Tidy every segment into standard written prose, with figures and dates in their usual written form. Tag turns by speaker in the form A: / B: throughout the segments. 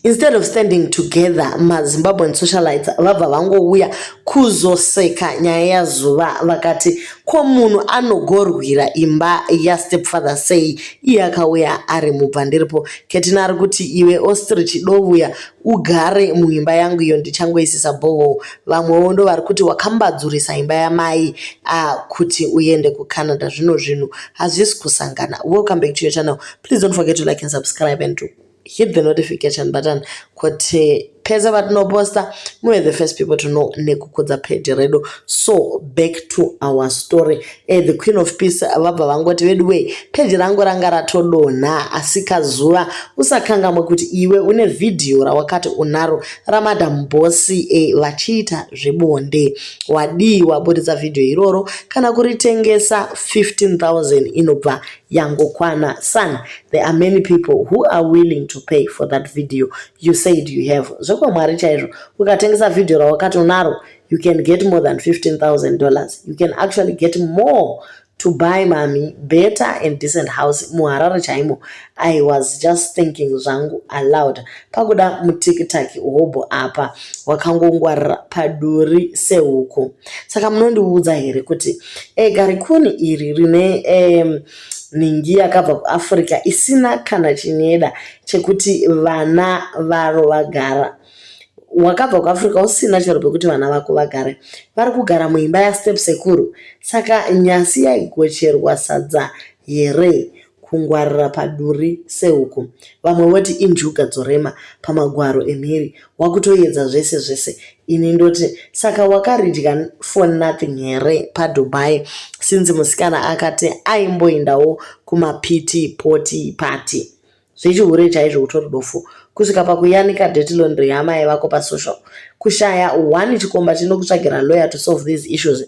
A: Instead of standing together, maZimbabwean socialites vabva vangouya kuzoseka nyaya yazuva vakati ko munhu anogorwira imba yastepfather seyi iye akauya ari mubvandiripo. Kettyna ari kuti iwe ostrich dovuya ugare muimba yangu iyo ndichangoisisa boho. Vamwewo ndo vari kuti wakambadzurisa imba yamai kuti uende kuCanada. Zvinhu hazvisi kusangana. Welcome back to your channel. Please don't forget to like and subscribe and to hit the notification button kuti peza vatinoposta muve the first people to know nekukudza page redu. So back to our story. The Queen of Peace vabva vangoti vedway page rangu ranga ratodonha asi kazuva usakangamwe kuti iwe une video rawakati unaro ramadambosi vachiita zvebonde. Wadii waburitsa video iroro kana kuritengesa 15,000 inobva yangokwana. Son, there are many people who are willing to pay for that video you said you have. Zvekwamwari chaizvo ukatengesa video rawakati unaro, you can get more than $15,000. You can actually get more to buy mommy better and decent house muHarare chaimo. I was just thinking zvangu aloud pakuda mutikitaki hobo apa wakangongwarira paduri sehuku. Saka munondiudza here kuti garikuni iri rine ningi yakabva kuAfrica isina kana chineda chekuti vana varo vagara. Wakabva kuAfrica usina chero pekuti vana vako vagare, vari kugara muimba yastepsekuru. Saka nyasi yaigocherwa sadza here kungwarira paduri sehuku. Vamwe voti injuga dzorema pamagwaro emhiri, wakutoedza zvese. Ini ndoti saka wakaridya for nothing here paDubai since musikana akati aimboendawo kumapiti poti party. Zvichihure chaizvo utori dofu kusvika pakuyanika dirty laundry yamai vako pasocial, kushaya one chikomba chinokutsvagira lawyer to solve these issues.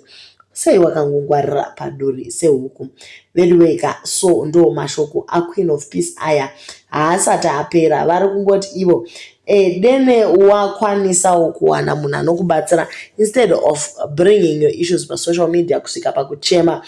A: Sei wakangongwarira paduri sehuku vedweka. So ndo mashoko aQueen of Peace aya haasati apera. Vari kungoti ivo dene wakwanisawo kuwana munhu anokubatsira instead of bringing your issues pasocial media kusvika pakuchema.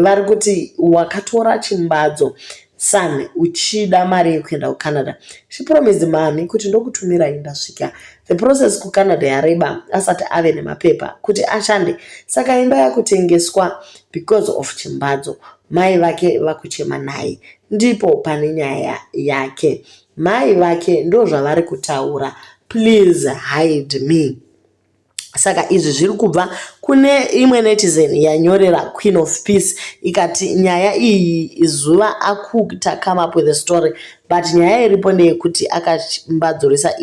A: Vari kuti wakatora chimbadzo son uchida mari yekuenda kuCanada. She promised mami kuti ndokutumira indasvika. The process kuCanada yareba asati ave nemapepa kuti ashande. Saka imba yakutengeswa because of chimbadzo. Mai vake vakuchema naye. Ndipo pane nyaya yake. Mai vake ndo zvavari kutaura. Please hide me. Saka izvi zviri kubva kune imwe netizen yanyorera Queen of Peace ikati nyaya iyi Zuva akuta come up with a story, but nyaya iripo ndeyekuti akambadzurisa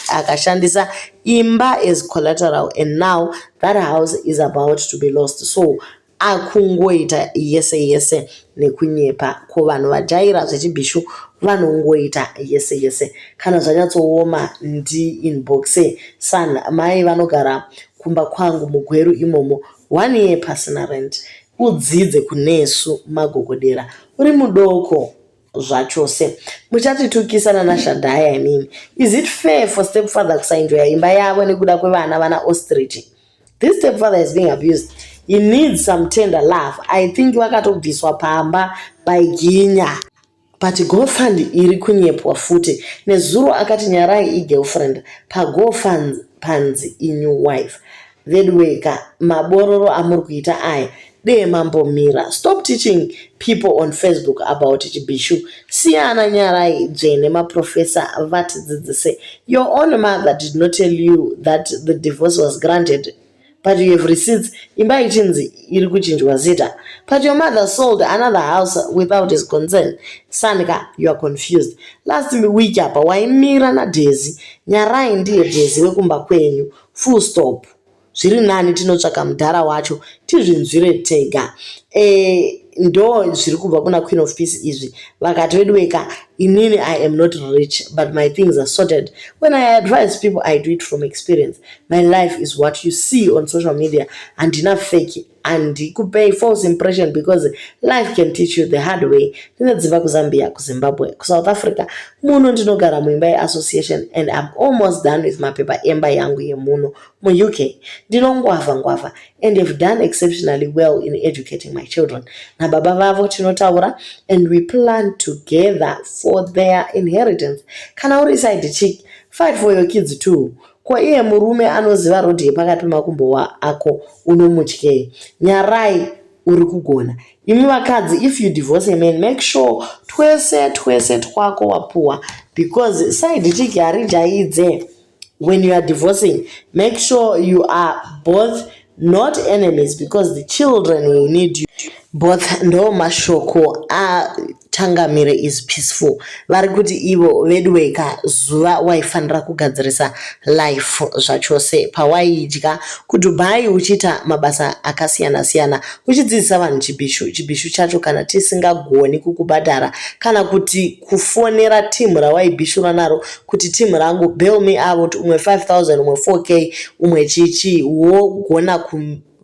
A: akashandisa imba as collateral and now that house is about to be lost. So akungoita yese nekunyepa ko vanhu vajaira zvechibhishu vanongoita yese kana zvanyatsooma ndi inbox. Son, mai vanogara kumba kwangu mugweru imomo 1 year pasina rent. Udzidze kunesu magogodera uri mudoko zvachose. Muchatitukisana naShadhaya imini. Is it fair for stepfather kusaenjoya imba yavo nekuda kwevana vana ostrich? This stepfather is being abused. He needs some tender love. I think vakatobviswa pamba by Ginya. But GoFund iri kunyepwa futi. Nezuro akati nyarai girlfriend pa GoFund new wife. Vedweka mabororo amuri kuita aya de mambomira. Stop teaching people on Facebook about chibhishu. Siyana nyarai dzvene maprofessor vati dzidzise. Your own mother did not tell you that the divorce was granted, but you have receipts. Imba ichinzi iri kuchinjwa zita. But your mother sold another house without his consent. Sanika, you are confused. Last week apa waimira na Daisy. Nyarai ndiye Daisy wekumba kwenyu. Full stop. Zviri nani tinotsvaka mudhara wacho tizvinzwire tega. Ndo zviri kubva kuna Queen of Peace izvi. Vakati vedweka inini I am not rich but my things are sorted. When I advise people I do it from experience. My life is what you see on social media and enough fake and tikupe false impression because life can teach you the hard way. Ndinodziva kuZambia, kuZimbabwe, kuSouth Africa. Muno ndinogara muimba yeassociation and I'm almost done with mapepa emba yangu yemuno muUK. Ndinongwavha and have done exceptionally well in educating my children. Na baba vavo tinotaura and we plan together for their inheritance. Kana uri side chick, fight for your kids too. Kwa iye murume anoziva rodhi pakati pemakumbo ako unomutyei. Nyarai uri kugona. Imi vakadzi, if you divorce a man, make sure twese twako wapuwa, because side chick harijaidze. When you are divorcing, make sure you are both not enemies, because the children will need you both. Ndo mashoko tangamire is peaceful. Vari kuti ivo vedweka zuva waifanira kugadzirisa life zvachose pawaidya kuDubai uchiita mabasa akasiyana-siyana, uchidzidzisa vanhu chibhishu chacho kana tisingagoni kukubhadhara, kana kuti kufonera timu rawaibhishura naro kuti timu rangu bail me out, umwe 5,000 umwe 4K umwe chichi, wogona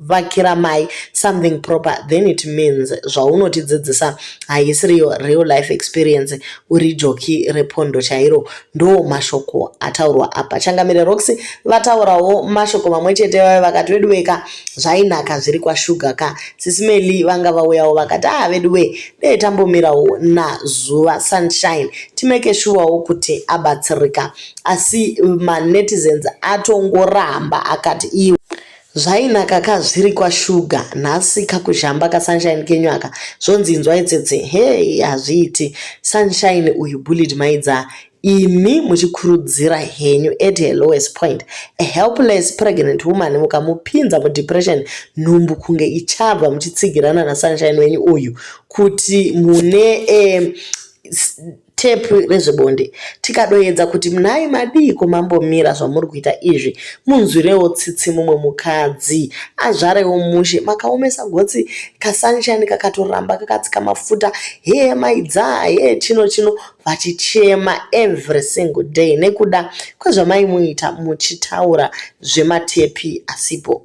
A: vakira mai something proper, then it means zvaunotidzidzisa haisiri real life experience, uri joki repondo chairo. Ndo mashoko ataurwa apa. Changamire Roxy vataurawo mashoko mamwe chete, vakati vedweka zvainaka zviri kwashuga ka. Sisimeli vanga vauyawo vakati vedwe dei tambomirawo nazuva sunshine timeke sure kuti abatsirika, asi manetizens atongoramba akati iwe zvainaka kazviri kwashuga, nhasi kakuzhamba kasunshine kenywaka zvonzi inzwa itsetse. Hey, hazviiti. Sunshine uyu bullied maidza, imi muchikurudzira henyu at her lowest point. A helpless pregnant woman mukamupinza mudepression, nhumbu kunge ichabva muchitsigirana nasunshine wenyu uyu kuti mune tape rezvebonde. Tikadoedza kuti munai madiko mambomira zvamuri kuita izvi, munzwirewo tsitsi mumwe mukadzi azvarewo mushe, makaomesa gotsi kasunshine kakatoramba kakatsika mafuta, he maidza, he chino vachichema every single day nekuda kwezvamaimuita muchitaura zvematepi asipo.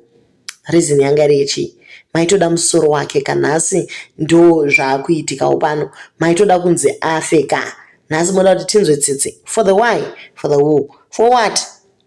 A: Reason yanga rechi maitoda musoro wake, kanhasi ndo zvaakuitikawo pano, maitoda kunzi afeka, nhasi moda kuti tinzwe tsitsi. For the why? For the who? For what?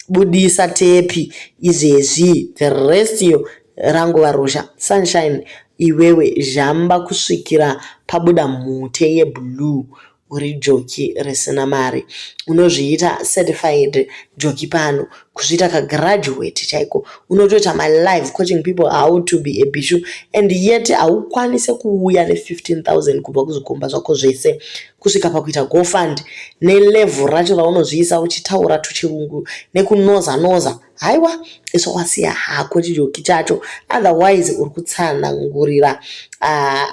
A: Budisa tepi izvezvi, the rest yo rangova rosha. Sunshine iwewe zhamba kusvikira pabuda mhute yeblue, uri joki risina mari, unozviita certified joki pano, kuzviita kagraduate chaiko, unotoita my life coaching people how to be a bishu, and yet haukwanise kuuya ne15,000 kubva kuzvikomba zvako zvese kusvika pakuita gofund nelevel racho raunozviisa uchitaura tuchirungu nekunoza. Haiwa, iso wasiya hako chijoki chacho, otherwise uri kutsanangurira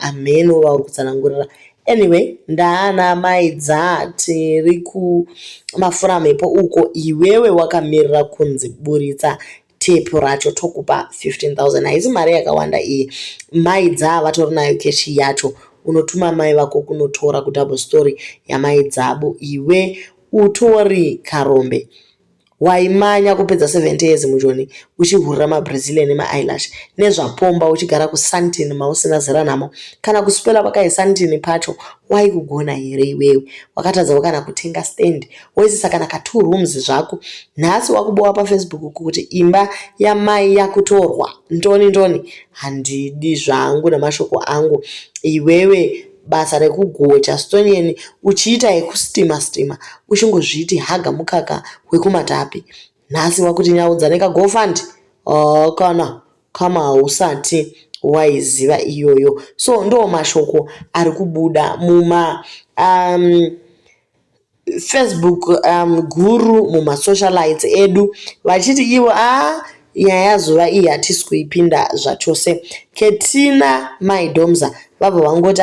A: ameno vauri kutsanangurira. Anyway, ndana maidza tiri kumafuramepo uko, iwewe wakamirira kunzi buritsa tepu racho tokupa 15,000. Haisi mari yakawanda iyi, maidza vatori nayo keshi yacho, unotuma mai vako kunotora kudouble story yamaidzabo, iwe utori karombe. Waimanya kupedza 70 years mujoni uchihurira mabrazilian ema-eyelash nezvapomba uchigara kusantini mausina zera namo, kana kuswela pakaisantini pacho waikugona here iwewe? Wakatadzawo kana kutenga stand woisisa kana ka2 rooms zvako. Nhasi wakubowa paFacebook kuti imba yamai yakutorwa ndoni. Handidi zvangu namashoko angu. Iwewe basa rekugocha stonian uchiita yekustima uchingozviti haga mukaka wekumatapi. Nhasi wakuti nyaudza nekagofund kana kama hausati waiziva iyoyo. So ndo mashoko ari kubuda muma Facebook guru mumasocialites edu vachiti ivo nyaya yazuva iyi hatisi kuipinda zvachose. Ketina maidomsa vabva vangoti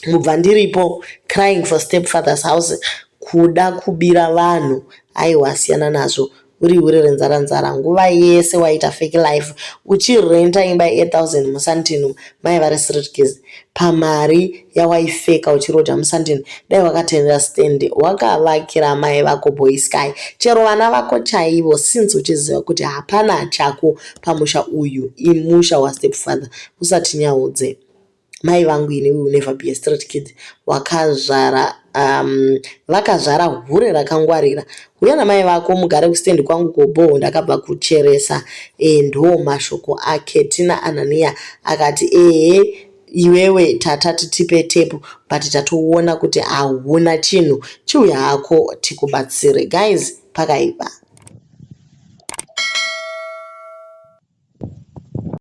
A: mubvandiripo crying for stepfather's house, kuda kubira vanhu aiwasiyana nazvo. Uri renzara nguva yese waiita fake life uchirenta imba 8,000 musantini mai vari streetcase pamari yawaifeka uchiroja musantini. Dai wakatendera stand wakavakira mai vako boy sky, chero vana vako chaivo, since uchiziva kuti hapana chako pamusha uyu imusha wastepfather. Usati nyaudze mai vangu ini will never be a street kid. Vakazvara hure rakangwarira. Uya namai vako mugare kustendi kwangu kobo ndakabva kucheresa. Ndo mashoko aketina anania akati iwewe tatati tipe tape but tatoona kuti hauna chinhu, chiuya hako tikubatsire. Guys, pakaipa.